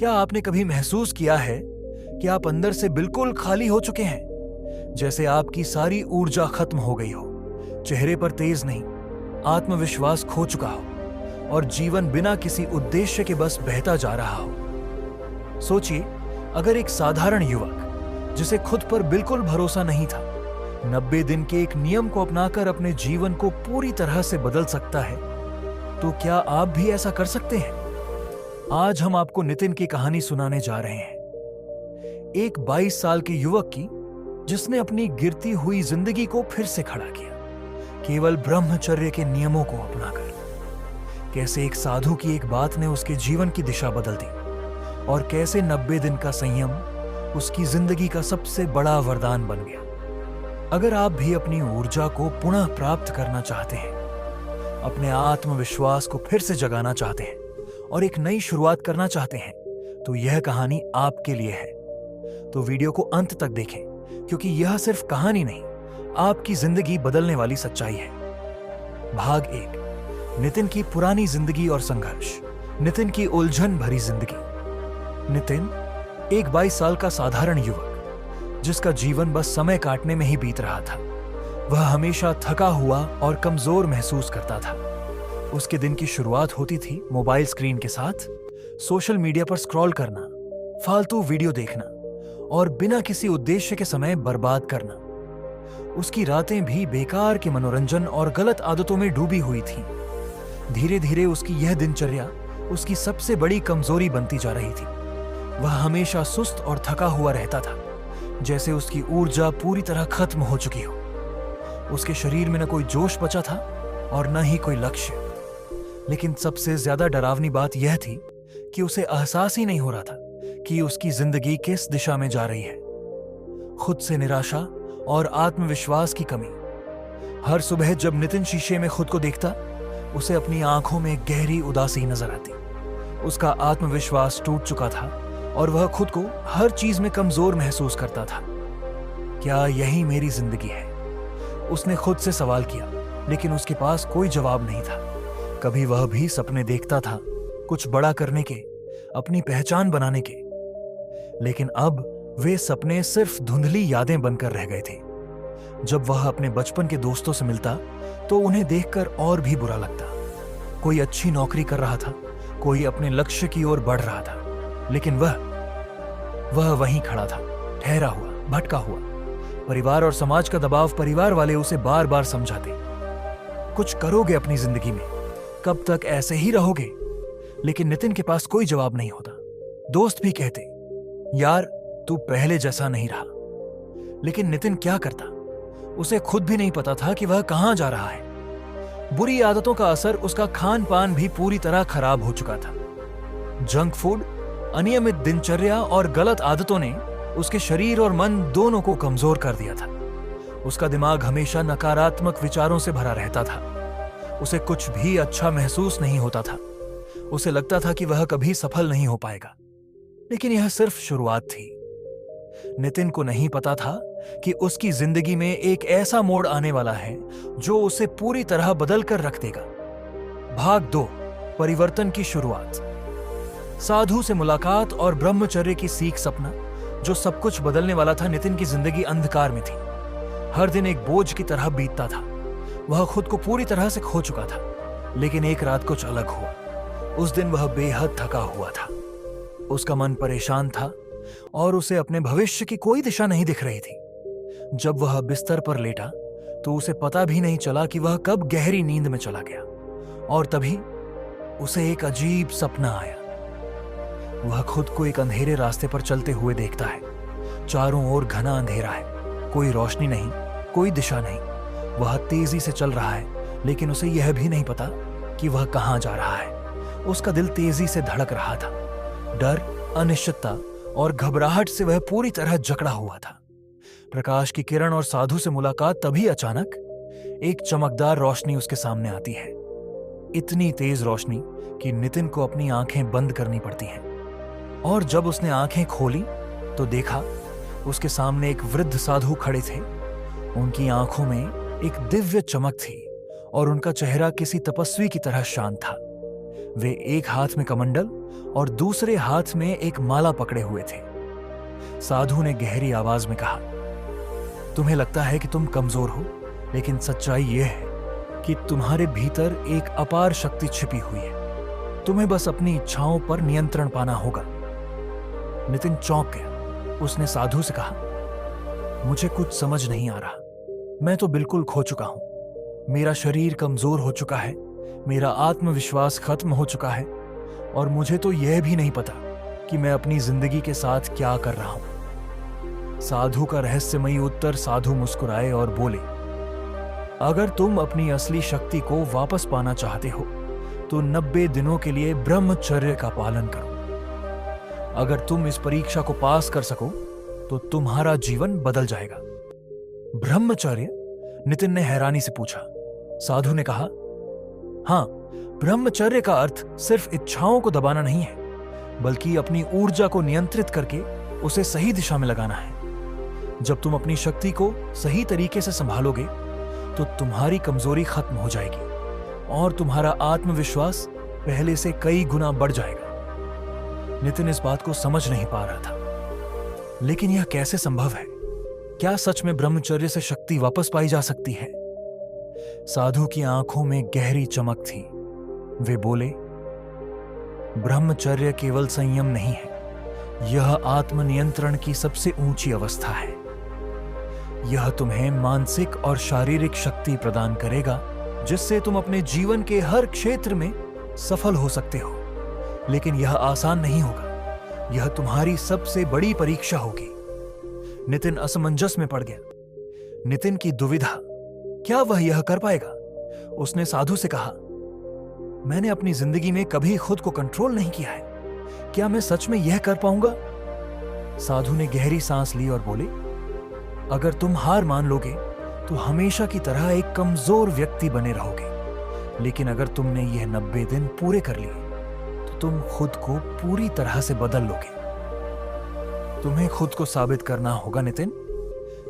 क्या आपने कभी महसूस किया है कि आप अंदर से बिल्कुल खाली हो चुके हैं, जैसे आपकी सारी ऊर्जा खत्म हो गई हो, चेहरे पर तेज नहीं, आत्मविश्वास खो चुका हो और जीवन बिना किसी उद्देश्य के बस बहता जा रहा हो? सोचिए, अगर एक साधारण युवक जिसे खुद पर बिल्कुल भरोसा नहीं था 90 दिन के एक नियम को अपनाकर अपने जीवन को पूरी तरह से बदल सकता है, तो क्या आप भी ऐसा कर सकते हैं? आज हम आपको नितिन की कहानी सुनाने जा रहे हैं, एक 22 साल के युवक की जिसने अपनी गिरती हुई जिंदगी को फिर से खड़ा किया, केवल ब्रह्मचर्य के नियमों को अपनाकर। कैसे एक साधु की एक बात ने उसके जीवन की दिशा बदल दी और कैसे 90 दिन का संयम उसकी जिंदगी का सबसे बड़ा वरदान बन गया। अगर आप भी अपनी ऊर्जा को पुनः प्राप्त करना चाहते हैं, अपने आत्मविश्वास को फिर से जगाना चाहते हैं और एक नई शुरुआत करना चाहते हैं, तो यह कहानी आपके लिए है। तो वीडियो को अंत तक देखें, क्योंकि यह सिर्फ कहानी नहीं, आपकी जिंदगी बदलने वाली सच्चाई है। भाग 1, नितिन की पुरानी जिंदगी और संघर्ष। नितिन की उलझन भरी जिंदगी। नितिन एक 22 साल का साधारण युवक जिसका जीवन बस समय काटने में ही बीत रहा था। वह हमेशा थका हुआ और कमजोर महसूस करता था। उसके दिन की शुरुआत होती थी मोबाइल स्क्रीन के साथ, सोशल मीडिया पर स्क्रॉल करना, फालतू वीडियो देखना और बिना किसी उद्देश्य के समय बर्बाद करना। उसकी रातें भी बेकार के मनोरंजन और गलत आदतों में डूबी हुई थीं। धीरे धीरे उसकी यह दिनचर्या उसकी सबसे बड़ी कमजोरी बनती जा रही थी। वह हमेशा सुस्त और थका हुआ रहता था, जैसे उसकी ऊर्जा पूरी तरह खत्म हो चुकी हो। उसके शरीर में न कोई जोश बचा था और न ही कोई लक्ष्य। लेकिन सबसे ज्यादा डरावनी बात यह थी कि उसे एहसास ही नहीं हो रहा था कि उसकी जिंदगी किस दिशा में जा रही है। खुद से निराशा और आत्मविश्वास की कमी। हर सुबह जब नितिन शीशे में खुद को देखता, उसे अपनी आंखों में गहरी उदासी नजर आती। उसका आत्मविश्वास टूट चुका था और वह खुद को हर चीज में कमजोर महसूस करता था। क्या यही मेरी जिंदगी है? उसने खुद से सवाल किया, लेकिन उसके पास कोई जवाब नहीं था। कभी वह भी सपने देखता था, कुछ बड़ा करने के, अपनी पहचान बनाने के, लेकिन अब वे सपने सिर्फ धुंधली यादें बनकर रह गए थे। जब वह अपने बचपन के दोस्तों से मिलता तो उन्हें देखकर और भी बुरा लगता। कोई अच्छी नौकरी कर रहा था, कोई अपने लक्ष्य की ओर बढ़ रहा था, लेकिन वह वहीं खड़ा था, ठहरा हुआ, भटका हुआ। परिवार और समाज का दबाव, परिवार वाले उसे बार बार समझाते, कुछ करोगे अपनी जिंदगी में, कब तक ऐसे ही रहोगे? लेकिन नितिन के पास कोई जवाब नहीं होता। दोस्त भी कहते, यार तू पहले जैसा नहीं रहा। लेकिन नितिन क्या करता? उसे खुद भी नहीं पता था कि वह कहां जा रहा है। बुरी आदतों का असर उसका खान पान भी पूरी तरह खराब हो चुका था। जंक फूड, अनियमित दिनचर्या और गलत आदतों ने उसके शरीर और मन दोनों को कमजोर कर दिया था। उसका दिमाग हमेशा नकारात्मक विचारों से भरा रहता था। उसे कुछ भी अच्छा महसूस नहीं होता था। उसे लगता था कि वह कभी सफल नहीं हो पाएगा। लेकिन यह सिर्फ शुरुआत थी। नितिन को नहीं पता था कि उसकी जिंदगी में एक ऐसा मोड़ आने वाला है जो उसे पूरी तरह बदल कर रख देगा। भाग 2, परिवर्तन की शुरुआत। साधु से मुलाकात और ब्रह्मचर्य की सीख सपना जो सब कुछ बदलने वाला था। नितिन की जिंदगी अंधकार में थी। हर दिन एक बोझ की तरह बीतता था। वह खुद को पूरी तरह से खो चुका था। लेकिन एक रात कुछ अलग हुआ। उस दिन वह बेहद थका हुआ था। उसका मन परेशान था और उसे अपने भविष्य की कोई दिशा नहीं दिख रही थी। जब वह बिस्तर पर लेटा तो उसे पता भी नहीं चला कि वह कब गहरी नींद में चला गया। और तभी उसे एक अजीब सपना आया। वह खुद को एक अंधेरे रास्ते पर चलते हुए देखता है। चारों ओर घना अंधेरा है, कोई रोशनी नहीं, कोई दिशा नहीं। वह तेजी से चल रहा है, लेकिन उसे यह भी नहीं पता कि वह कहां जा रहा है। उसका दिल तेजी से धड़क रहा था। डर, अनिश्चितता और घबराहट से वह पूरी तरह जकड़ा हुआ था। प्रकाश की किरण और साधु से मुलाकात। तभी अचानक एक चमकदार रोशनी उसके सामने आती है। इतनी तेज रोशनी कि नितिन को अपनी आंखें बंद करनी पड़ती हैं। और जब उसने आंखें खोली तो देखा उसके सामने एक वृद्ध साधु खड़े थे। उनकी आंखों में एक दिव्य चमक थी और उनका चेहरा किसी तपस्वी की तरह शांत था। वे एक हाथ में कमंडल और दूसरे हाथ में एक माला पकड़े हुए थे। साधु ने गहरी आवाज में कहा, तुम्हें लगता है कि तुम कमजोर हो, लेकिन सच्चाई यह है कि तुम्हारे भीतर एक अपार शक्ति छिपी हुई है। तुम्हें बस अपनी इच्छाओं पर नियंत्रण पाना होगा। नितिन चौंक गया। उसने साधु से कहा, मुझे कुछ समझ नहीं आ रहा। मैं तो बिल्कुल खो चुका हूं। मेरा शरीर कमजोर हो चुका है, मेरा आत्मविश्वास खत्म हो चुका है, और मुझे तो यह भी नहीं पता कि मैं अपनी जिंदगी के साथ क्या कर रहा हूं। साधु का रहस्यमयी उत्तर। साधु मुस्कुराए और बोले, अगर तुम अपनी असली शक्ति को वापस पाना चाहते हो तो 90 दिनों के लिए ब्रह्मचर्य का पालन करो। अगर तुम इस परीक्षा को पास कर सको तो तुम्हारा जीवन बदल जाएगा। ब्रह्मचर्य? नितिन ने हैरानी से पूछा। साधु ने कहा, हां, ब्रह्मचर्य का अर्थ सिर्फ इच्छाओं को दबाना नहीं है, बल्कि अपनी ऊर्जा को नियंत्रित करके उसे सही दिशा में लगाना है। जब तुम अपनी शक्ति को सही तरीके से संभालोगे तो तुम्हारी कमजोरी खत्म हो जाएगी और तुम्हारा आत्मविश्वास पहले से कई गुना बढ़ जाएगा। नितिन इस बात को समझ नहीं पा रहा था। लेकिन यह कैसे संभव है? क्या सच में ब्रह्मचर्य से शक्ति वापस पाई जा सकती है? साधु की आंखों में गहरी चमक थी। वे बोले, ब्रह्मचर्य केवल संयम नहीं है, यह आत्मनियंत्रण की सबसे ऊंची अवस्था है। यह तुम्हें मानसिक और शारीरिक शक्ति प्रदान करेगा, जिससे तुम अपने जीवन के हर क्षेत्र में सफल हो सकते हो। लेकिन यह आसान नहीं होगा। यह तुम्हारी सबसे बड़ी परीक्षा होगी। नितिन असमंजस में पड़ गया। नितिन की दुविधा, क्या वह यह कर पाएगा? उसने साधु से कहा, मैंने अपनी जिंदगी में कभी खुद को कंट्रोल नहीं किया है। क्या मैं सच में यह कर पाऊंगा? साधु ने गहरी सांस ली और बोले, अगर तुम हार मान लोगे तो हमेशा की तरह एक कमजोर व्यक्ति बने रहोगे। लेकिन अगर तुमने यह 90 दिन पूरे कर लिए तो तुम खुद को पूरी तरह से बदल लोगे। तुम्हें खुद को साबित करना होगा नितिन।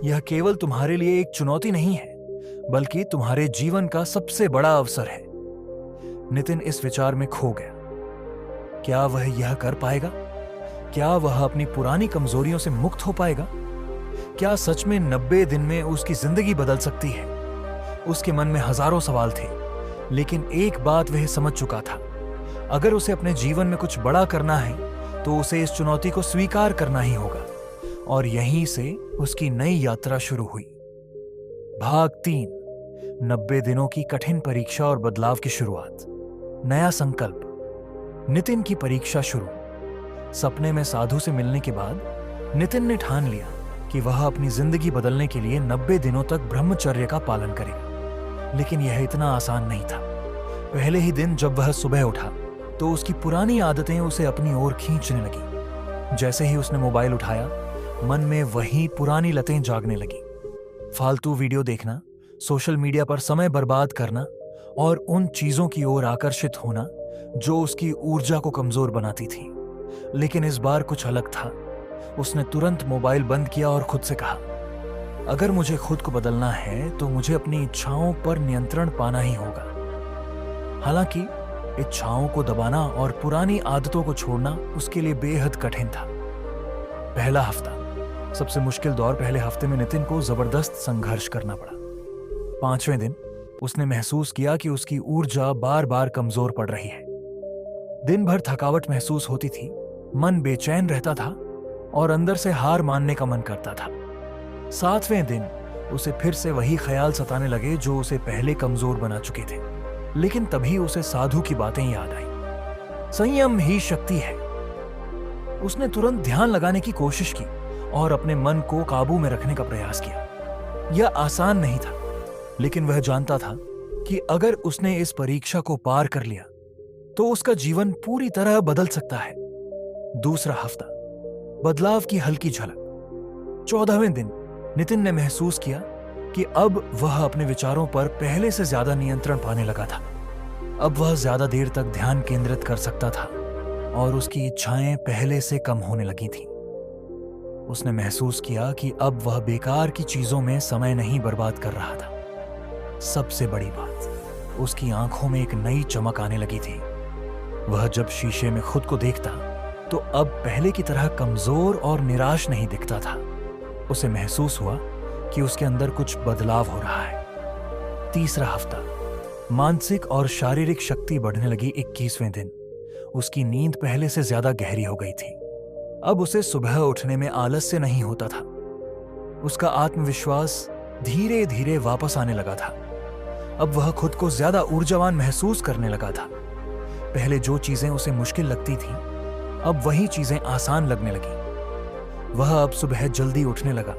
यह केवल तुम्हारे लिए एक चुनौती नहीं है, बल्कि तुम्हारे जीवन का सबसे बड़ा अवसर है। नितिन इस विचार में खो गया। क्या वह यह कर पाएगा? क्या वह अपनी पुरानी कमजोरियों से मुक्त हो पाएगा? क्या सच में 90 दिन में उसकी जिंदगी बदल सकती है? उसके मन में हजारों सवाल थे, लेकिन एक बात वह समझ चुका था। अगर उसे अपने जीवन में कुछ बड़ा करना है तो उसे इस चुनौती को स्वीकार करना ही होगा। और यहीं से उसकी नई यात्रा शुरू हुई। भाग 3, 90 दिनों की कठिन परीक्षा और बदलाव की शुरुआत। नया संकल्प। नितिन की परीक्षा शुरू। सपने में साधु से मिलने के बाद नितिन ने ठान लिया कि वह अपनी जिंदगी बदलने के लिए 90 दिनों तक ब्रह्मचर्य का पालन करेगा। लेकिन यह इतना आसान नहीं था। पहले ही दिन जब वह सुबह उठा तो उसकी पुरानी आदतें उसे अपनी ओर खींचने लगी। जैसे ही उसने मोबाइल उठाया, मन में वही पुरानी लतें जागने लगी। फालतू वीडियो देखना, सोशल मीडिया पर समय बर्बाद करना और उन चीजों की ओर आकर्षित होना जो उसकी ऊर्जा को कमजोर बनाती थी। लेकिन इस बार कुछ अलग था। उसने तुरंत मोबाइल बंद किया और खुद से कहा, अगर मुझे खुद को बदलना है तो मुझे अपनी इच्छाओं पर नियंत्रण पाना ही होगा। हालांकि इच्छाओं को दबाना और पुरानी आदतों को छोड़ना उसके लिए बेहद कठिन था। पहला हफ्ता, सबसे मुश्किल दौर। पहले हफ्ते में नितिन को जबरदस्त संघर्ष करना पड़ा। 5वें दिन उसने महसूस किया कि उसकी ऊर्जा बार बार कमजोर पड़ रही है। दिन भर थकावट महसूस होती थी, मन बेचैन रहता था और अंदर से हार मानने का मन करता था। 7वें दिन उसे फिर से वही ख्याल सताने लगे जो उसे पहले कमजोर बना चुके थे। लेकिन तभी उसे साधु की बातें याद आई। संयम ही शक्ति है। उसने तुरंत ध्यान लगाने की कोशिश की और अपने मन को काबू में रखने का प्रयास किया। यह आसान नहीं था, लेकिन वह जानता था कि अगर उसने इस परीक्षा को पार कर लिया तो उसका जीवन पूरी तरह बदल सकता है। दूसरा हफ्ता, बदलाव की हल्की झलक। 14वें दिन नितिन ने महसूस किया कि अब वह अपने विचारों पर पहले से ज्यादा नियंत्रण पाने लगा था। अब वह ज्यादा देर तक ध्यान केंद्रित कर सकता था और उसकी इच्छाएं पहले से कम होने लगी थीं। उसने महसूस किया कि अब वह बेकार की चीजों में समय नहीं बर्बाद कर रहा था। सबसे बड़ी बात, उसकी आंखों में एक नई चमक आने लगी थी। वह जब शीशे में खुद को देखता तो अब पहले की तरह कमजोर और निराश नहीं दिखता था। उसे महसूस हुआ कि उसके अंदर कुछ बदलाव हो रहा है। तीसरा हफ्ता, मानसिक और शारीरिक शक्ति बढ़ने लगी। 21वें दिन उसकी नींद पहले से ज्यादा गहरी हो गई थी। अब उसे सुबह उठने में आलस्य नहीं होता था। उसका आत्मविश्वास धीरे धीरे वापस आने लगा था। अब वह खुद को ज्यादा ऊर्जावान महसूस करने लगा था। पहले जो चीजें उसे मुश्किल लगती थीं, अब वही चीजें आसान लगने लगी। वह अब सुबह जल्दी उठने लगा,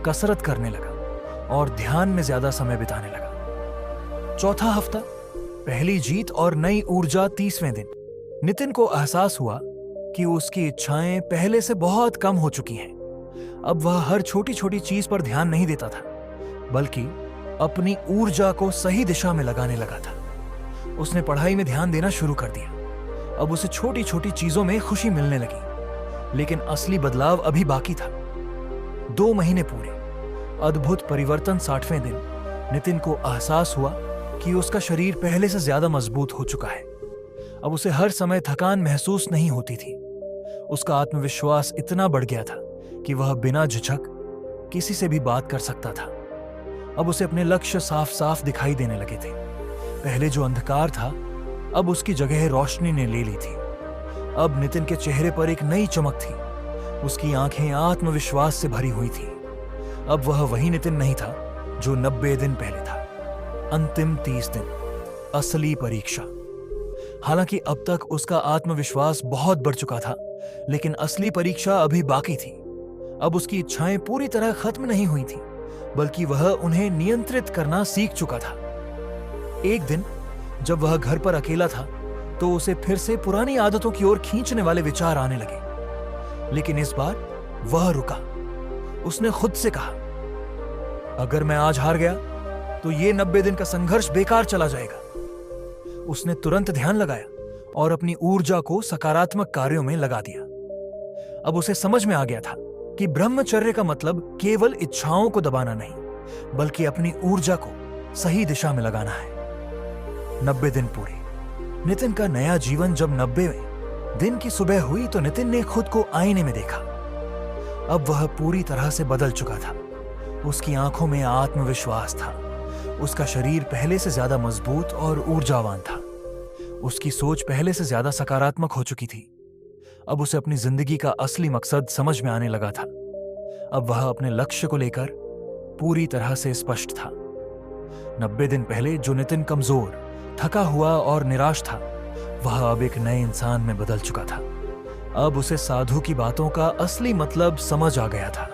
कसरत करने लगा और ध्यान में ज्यादा समय बिताने लगा। चौथा हफ्ता, पहली जीत और नई ऊर्जा। 30वें दिन नितिन को एहसास हुआ कि उसकी इच्छाएं पहले से बहुत कम हो चुकी हैं। अब वह हर छोटी छोटी चीज पर ध्यान नहीं देता था, बल्कि अपनी ऊर्जा को सही दिशा में लगाने लगा था। उसने पढ़ाई में ध्यान देना शुरू कर दिया। अब उसे छोटी छोटी चीजों में खुशी मिलने लगी, लेकिन असली बदलाव अभी बाकी था। 2 महीने पूरे, अद्भुत परिवर्तन। 60वें दिन नितिन को एहसास हुआ कि उसका शरीर पहले से ज्यादा मजबूत हो चुका है। अब उसे हर समय थकान महसूस नहीं होती थी। उसका आत्मविश्वास इतना बढ़ गया था कि वह बिना झिझक किसी से भी बात कर सकता था। अब उसे अपने लक्ष्य साफ साफ दिखाई देने लगे थे। पहले जो अंधकार था, अब उसकी जगह रोशनी ने ले ली थी। अब नितिन के चेहरे पर एक नई चमक थी। उसकी आंखें आत्मविश्वास से भरी हुई थी। अब वह वही नितिन नहीं था जो 90 दिन पहले था। अंतिम 30 दिन, असली परीक्षा। हालांकि अब तक उसका आत्मविश्वास बहुत बढ़ चुका था, लेकिन असली परीक्षा अभी बाकी थी। अब उसकी इच्छाएं पूरी तरह खत्म नहीं हुई थी, बल्कि वह उन्हें नियंत्रित करना सीख चुका था। एक दिन जब वह घर पर अकेला था, तो उसे फिर से पुरानी आदतों की ओर खींचने वाले विचार आने लगे। लेकिन इस बार वह रुका। उसने खुद से कहा, अगर मैं आज हार गया तो ये 90 दिन का संघर्ष बेकार चला जाएगा। उसने तुरंत ध्यान लगाया और अपनी ऊर्जा को सकारात्मक कार्यों में लगा दिया। अब उसे समझ में आ गया था कि ब्रह्मचर्य का मतलब केवल इच्छाओं को दबाना नहीं, बल्कि अपनी ऊर्जा को सही दिशा में लगाना है। 90 दिन पूरे। नितिन का नया जीवन। जब 90वें दिन की सुबह हुई तो नितिन ने खुद को आईने में देखा। अब वह पूरी तरह से बदल चुका था। उसकी आंखों में आत्मविश्वास था। उसका शरीर पहले से ज्यादा मजबूत और ऊर्जावान था। उसकी सोच पहले से ज्यादा सकारात्मक हो चुकी थी। अब उसे अपनी जिंदगी का असली मकसद समझ में आने लगा था। अब वह अपने लक्ष्य को लेकर पूरी तरह से स्पष्ट था। 90 दिन पहले जो नितिन कमजोर, थका हुआ और निराश था, वह अब एक नए इंसान में बदल चुका था। अब उसे साधु की बातों का असली मतलब समझ आ गया था।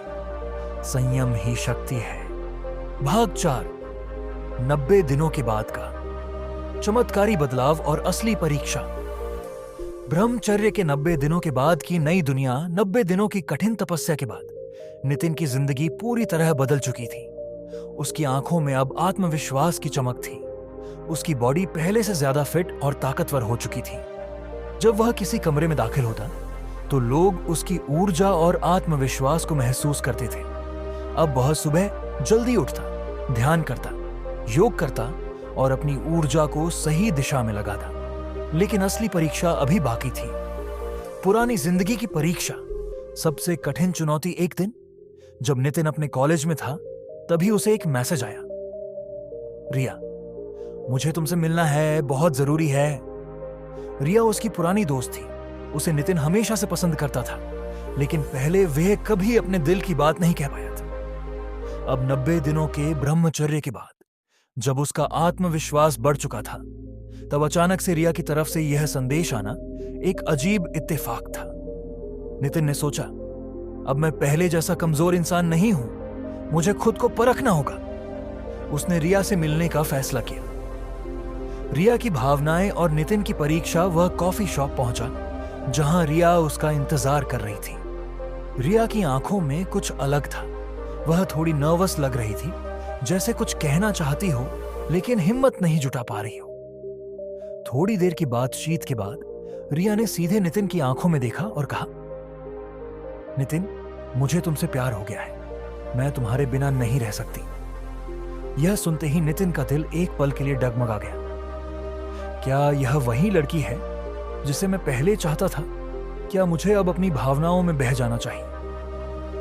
संयम ही शक्ति है। भाग 4, 90 दिनों के बाद का चमत्कारी बदलाव और असली परीक्षा। ब्रह्मचर्य के 90 दिनों के बाद की नई दुनिया। 90 दिनों की कठिन तपस्या के बाद नितिन की जिंदगी पूरी तरह बदल चुकी थी। उसकी आंखों में अब आत्मविश्वास की चमक थी। उसकी बॉडी पहले से ज्यादा फिट और ताकतवर हो चुकी थी। जब वह किसी कमरे में दाखिल होता तो लोग उसकी ऊर्जा और आत्मविश्वास को महसूस करते थे। अब वह सुबह जल्दी उठता, ध्यान करता, योग करता और अपनी ऊर्जा को सही दिशा में लगाता। लेकिन असली परीक्षा अभी बाकी थी। पुरानी जिंदगी की परीक्षा। सबसे कठिन चुनौती। एक दिन जब नितिन अपने कॉलेज में था, तभी उसे एक मैसेज आया, रिया, मुझे तुमसे मिलना है, बहुत जरूरी है। रिया उसकी पुरानी दोस्त थी। उसे नितिन हमेशा से पसंद करता था, लेकिन पहले वह कभी अपने दिल की बात नहीं कह पाया था। अब 90 दिनों के ब्रह्मचर्य के बाद जब उसका आत्मविश्वास बढ़ चुका था, तब अचानक से रिया की तरफ से यह संदेश आना एक अजीब इत्तेफाक था। नितिन ने सोचा, अब मैं पहले जैसा कमजोर इंसान नहीं हूं, मुझे खुद को परखना होगा। उसने रिया से मिलने का फैसला किया। रिया की भावनाएं और नितिन की परीक्षा। वह कॉफी शॉप पहुंचा जहां रिया उसका इंतजार कर रही थी। रिया की आंखों में कुछ अलग था। वह थोड़ी नर्वस लग रही थी, जैसे कुछ कहना चाहती हो लेकिन हिम्मत नहीं जुटा पा रही हो। थोड़ी देर की बातचीत के बाद रिया ने सीधे नितिन की आंखों में देखा और कहा, नितिन, मुझे तुमसे प्यार हो गया है। मैं तुम्हारे बिना नहीं रह सकती। यह सुनते ही नितिन का दिल एक पल के लिए डगमगा गया। क्या यह वही लड़की है जिसे मैं पहले चाहता था, क्या मुझे अब अपनी भावनाओं में बह जाना चाहिए?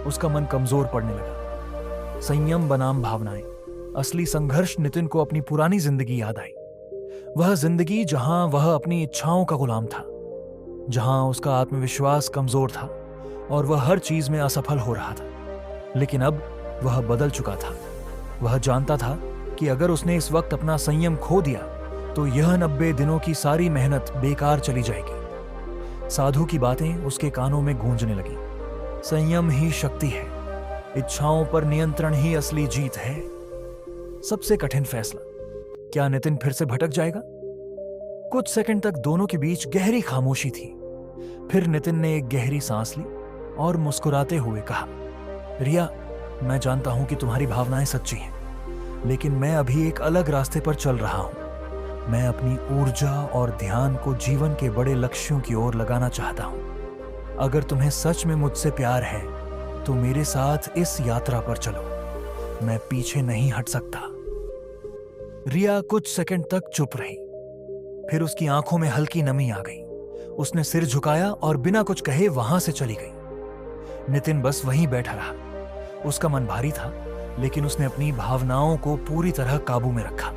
उसका मन कमजोर पड़ने लगा। संयम बनाम भावनाएं। असली संघर्ष नितिन को अपनी पुरानी जिंदगी याद आई। वह जिंदगी जहां वह अपनी इच्छाओं का गुलाम था, जहां उसका आत्मविश्वास कमजोर था और वह हर चीज में असफल हो रहा था। लेकिन अब वह बदल चुका था। वह जानता था कि अगर उसने इस वक्त अपना संयम खो दिया तो यह 90 दिनों की सारी मेहनत बेकार चली जाएगी। साधु की बातें उसके कानों में गूंजने लगी। संयम ही शक्ति है, इच्छाओं पर नियंत्रण ही असली जीत है। सबसे कठिन फैसला, क्या नितिन फिर से भटक जाएगा? कुछ सेकंड तक दोनों के बीच गहरी खामोशी थी। फिर नितिन ने एक गहरी सांस ली और मुस्कुराते हुए कहा, रिया, मैं जानता हूं कि तुम्हारी भावनाएं सच्ची हैं, लेकिन मैं अभी एक अलग रास्ते पर चल रहा हूं। मैं अपनी ऊर्जा और ध्यान को जीवन के बड़े लक्ष्यों की ओर लगाना चाहता हूं। अगर तुम्हें सच में मुझसे प्यार है तो मेरे साथ इस यात्रा पर चलो। मैं पीछे नहीं हट सकता। रिया कुछ सेकंड तक चुप रही। फिर उसकी आंखों में हल्की नमी आ गई। उसने सिर झुकाया और बिना कुछ कहे वहां से चली गई। नितिन बस वहीं बैठा रहा। उसका मन भारी था, लेकिन उसने अपनी भावनाओं को पूरी तरह काबू में रखा।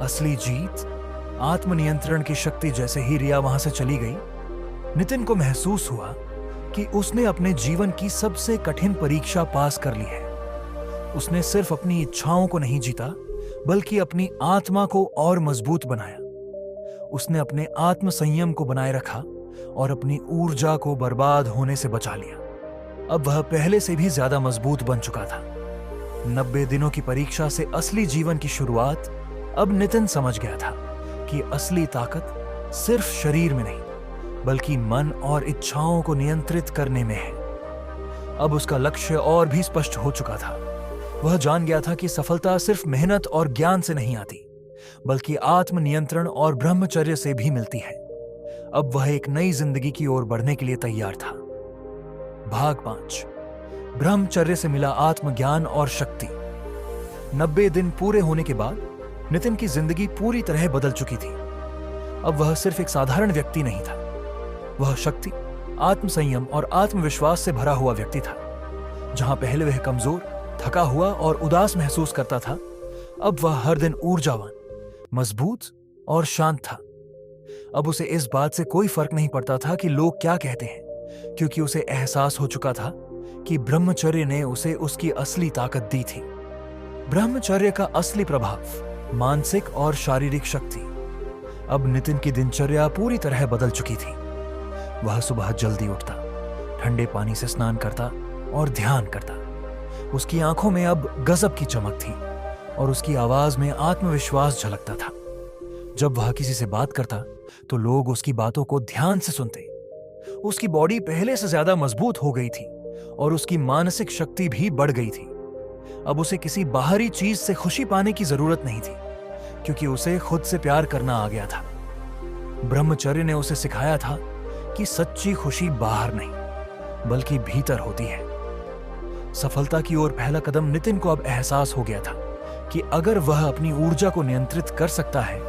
असली जीत, आत्मनियंत्रण की शक्ति। जैसे ही रिया वहां से चली गई, नितिन को महसूस हुआ कि उसने अपने जीवन की सबसे कठिन परीक्षा पास कर ली है। उसने सिर्फ अपनी इच्छाओं को नहीं जीता, बल्कि अपनी आत्मा को और मजबूत बनाया। उसने अपने आत्म संयम को बनाए रखा और अपनी ऊर्जा को बर्बाद होने से बचा लिया। अब वह पहले से भी ज्यादा मजबूत बन चुका था। 90 दिनों की परीक्षा से असली जीवन की शुरुआत। अब नितिन समझ गया था कि असली ताकत सिर्फ शरीर में नहीं, बल्कि मन और इच्छाओं को नियंत्रित करने में है। अब उसका लक्ष्य और भी स्पष्ट हो चुका था। वह जान गया था कि सफलता सिर्फ मेहनत और ज्ञान से नहीं आती, बल्कि आत्मनियंत्रण और ब्रह्मचर्य से भी मिलती है। अब वह एक नई जिंदगी की ओर बढ़ने के लिए तैयार था। भाग 5, ब्रह्मचर्य से मिला आत्मज्ञान और शक्ति। 90 दिन पूरे होने के बाद नितिन की जिंदगी पूरी तरह बदल चुकी थी। अब वह सिर्फ एक साधारण व्यक्ति नहीं था। वह शक्ति, आत्मसंयम और आत्मविश्वास से भरा हुआ व्यक्ति था। जहां पहले वह कमजोर, थका हुआ और उदास महसूस करता था, अब वह हर दिन ऊर्जावान, मजबूत और शांत था। अब उसे इस बात से कोई फर्क नहीं पड़ता था कि लोग क्या कहते हैं, क्योंकि उसे एहसास हो चुका था कि ब्रह्मचर्य ने उसे उसकी असली ताकत दी थी। ब्रह्मचर्य का असली प्रभाव, मानसिक और शारीरिक शक्ति। अब नितिन की दिनचर्या पूरी तरह बदल चुकी थी। वह सुबह जल्दी उठता, ठंडे पानी से स्नान करता और ध्यान करता। उसकी आंखों में अब गजब की चमक थी और उसकी आवाज में आत्मविश्वास झलकता था। जब वह किसी से बात करता तो लोग उसकी बातों को ध्यान से सुनते। उसकी बॉडी पहले से ज्यादा मजबूत हो गई थी और उसकी मानसिक शक्ति भी बढ़ गई थी। अब उसे किसी बाहरी चीज से खुशी पाने की जरूरत नहीं थी, क्योंकि उसे खुद से प्यार करना आ गया था। ब्रह्मचर्य ने उसे सिखाया था कि सच्ची खुशी बाहर नहीं, बल्कि भीतर होती है। सफलता की ओर पहला कदम नितिन को अब एहसास हो गया था कि अगर वह अपनी ऊर्जा को नियंत्रित कर सकता है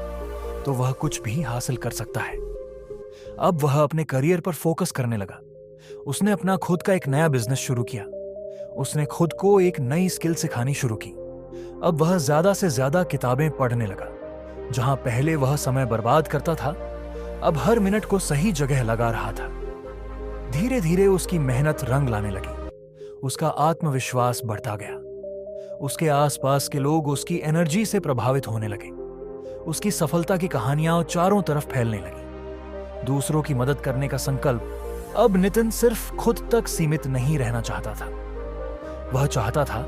तो वह कुछ भी हासिल कर सकता है। अब वह अपने करियर पर फोकस करने लगा। उसने अपना खुद का एक नया बिजनेस शुरू किया। उसने खुद को एक नई स्किल सिखानी शुरू की। अब वह ज्यादा से ज्यादा किताबें पढ़ने लगा। जहां पहले वह समय बर्बाद करता था, अब हर मिनट को सही जगह लगा रहा था। धीरे धीरे उसकी मेहनत रंग लाने लगी। उसका आत्मविश्वास बढ़ता गया। उसके आसपास के लोग उसकी एनर्जी से प्रभावित होने लगे। उसकी सफलता की कहानियां चारों तरफ फैलने लगी। दूसरों की मदद करने का संकल्प। अब नितिन सिर्फ खुद तक सीमित नहीं रहना चाहता था। वह चाहता था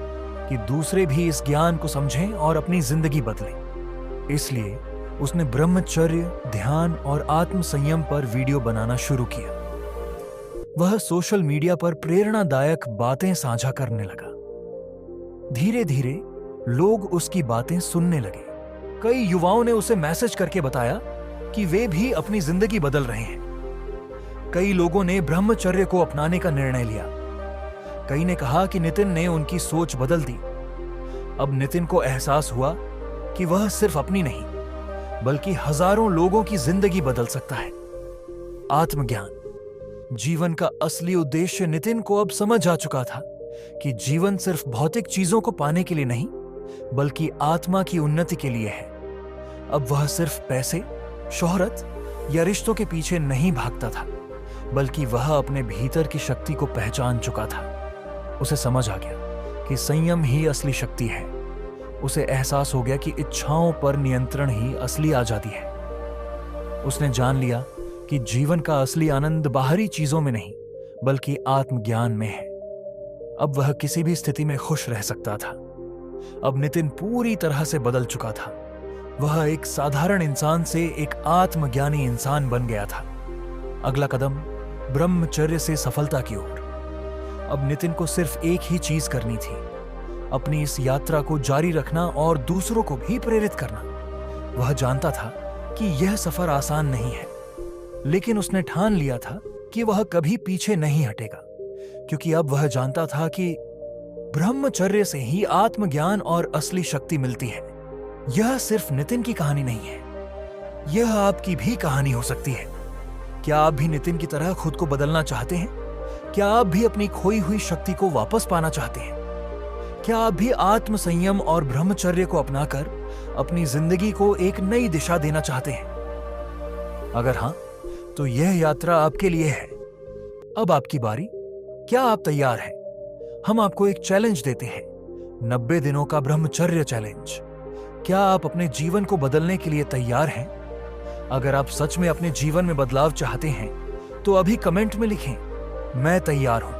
कि दूसरे भी इस ज्ञान को समझें और अपनी जिंदगी बदलें। इसलिए उसने ब्रह्मचर्य, ध्यान और आत्म संयम पर वीडियो बनाना शुरू किया। वह सोशल मीडिया पर प्रेरणादायक बातें साझा करने लगा। धीरे धीरे लोग उसकी बातें सुनने लगे। कई युवाओं ने उसे मैसेज करके बताया कि वे भी अपनी जिंदगी बदल रहे हैं। कई लोगों ने ब्रह्मचर्य को अपनाने का निर्णय लिया। कई ने कहा कि नितिन ने उनकी सोच बदल दी। अब नितिन को एहसास हुआ कि वह सिर्फ अपनी नहीं, बल्कि हजारों लोगों की जिंदगी बदल सकता है। आत्मज्ञान। जीवन का असली उद्देश्य नितिन को अब समझ आ चुका था कि जीवन सिर्फ भौतिक चीजों को पाने के लिए नहीं, बल्कि आत्मा की उन्नति के लिए है। अब वह सिर्फ पैसे, शोहरत या रिश्तों के पीछे नहीं भागता था, बल्कि वह अपने भीतर की शक्ति को पहचान चुका था। उसे समझ आ गया कि संयम ही असली शक्ति है। उसे एहसास हो गया कि इच्छाओं पर नियंत्रण ही असली आजादी है। उसने जान लिया कि जीवन का असली आनंद बाहरी चीजों में नहीं, बल्कि आत्मज्ञान में है। अब वह किसी भी स्थिति में खुश रह सकता था। अब नितिन पूरी तरह से बदल चुका था। वह एक साधारण इंसान से एक आत्मज्ञानी इंसान बन गया था। अगला कदम ब्रह्मचर्य से सफलता की ओर। अब नितिन को सिर्फ एक ही चीज करनी थी, अपनी इस यात्रा को जारी रखना और दूसरों को भी प्रेरित करना। वह जानता था कि यह सफर आसान नहीं है, लेकिन उसने ठान लिया था कि वह कभी पीछे नहीं हटेगा, क्योंकि अब वह जानता था कि ब्रह्मचर्य से ही आत्मज्ञान और असली शक्ति मिलती है। यह सिर्फ नितिन की कहानी नहीं है, यह आपकी भी कहानी हो सकती है। क्या आप भी नितिन की तरह खुद को बदलना चाहते हैं? क्या आप भी अपनी खोई हुई शक्ति को वापस पाना चाहते हैं? क्या आप भी आत्म संयम और ब्रह्मचर्य को अपनाकर अपनी जिंदगी को एक नई दिशा देना चाहते हैं? अगर हां, तो यह यात्रा आपके लिए है। अब आपकी बारी। क्या आप तैयार हैं? हम आपको एक चैलेंज देते हैं, 90 दिनों का ब्रह्मचर्य चैलेंज। क्या आप अपने जीवन को बदलने के लिए तैयार हैं? अगर आप सच में अपने जीवन में बदलाव चाहते हैं, तो अभी कमेंट में लिखें, मैं तैयार हूं।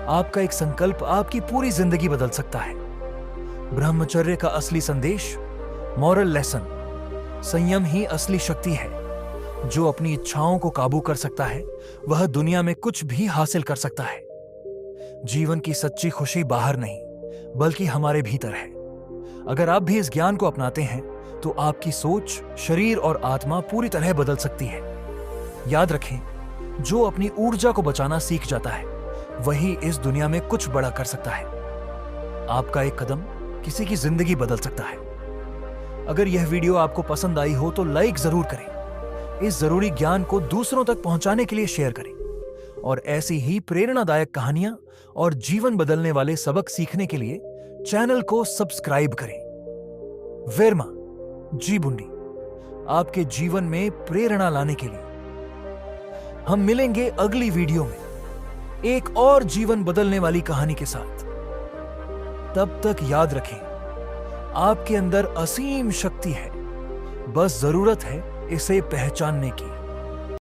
आपका एक संकल्प आपकी पूरी जिंदगी बदल सकता है। ब्रह्मचर्य का असली संदेश, मॉरल लेसन, संयम ही असली शक्ति है। जो अपनी इच्छाओं को काबू कर सकता है, वह दुनिया में कुछ भी हासिल कर सकता है। जीवन की सच्ची खुशी बाहर नहीं, बल्कि हमारे भीतर है। अगर आप भी इस ज्ञान को अपनाते हैं, तो आपकी सोच, शरीर और आत्मा पूरी तरह बदल सकती है। याद रखें, जो अपनी ऊर्जा को बचाना सीख जाता है, वही इस दुनिया में कुछ बड़ा कर सकता है। आपका एक कदम किसी की जिंदगी बदल सकता है। अगर यह वीडियो आपको पसंद आई हो तो लाइक जरूर करें। इस जरूरी ज्ञान को दूसरों तक पहुंचाने के लिए शेयर करें, और ऐसी ही प्रेरणादायक कहानियां और जीवन बदलने वाले सबक सीखने के लिए चैनल को सब्सक्राइब करें। वेरमा जी बुंडी, आपके जीवन में प्रेरणा लाने के लिए। हम मिलेंगे अगली वीडियो में एक और जीवन बदलने वाली कहानी के साथ। तब तक याद रखें, आपके अंदर असीम शक्ति है, बस जरूरत है इसे पहचानने की।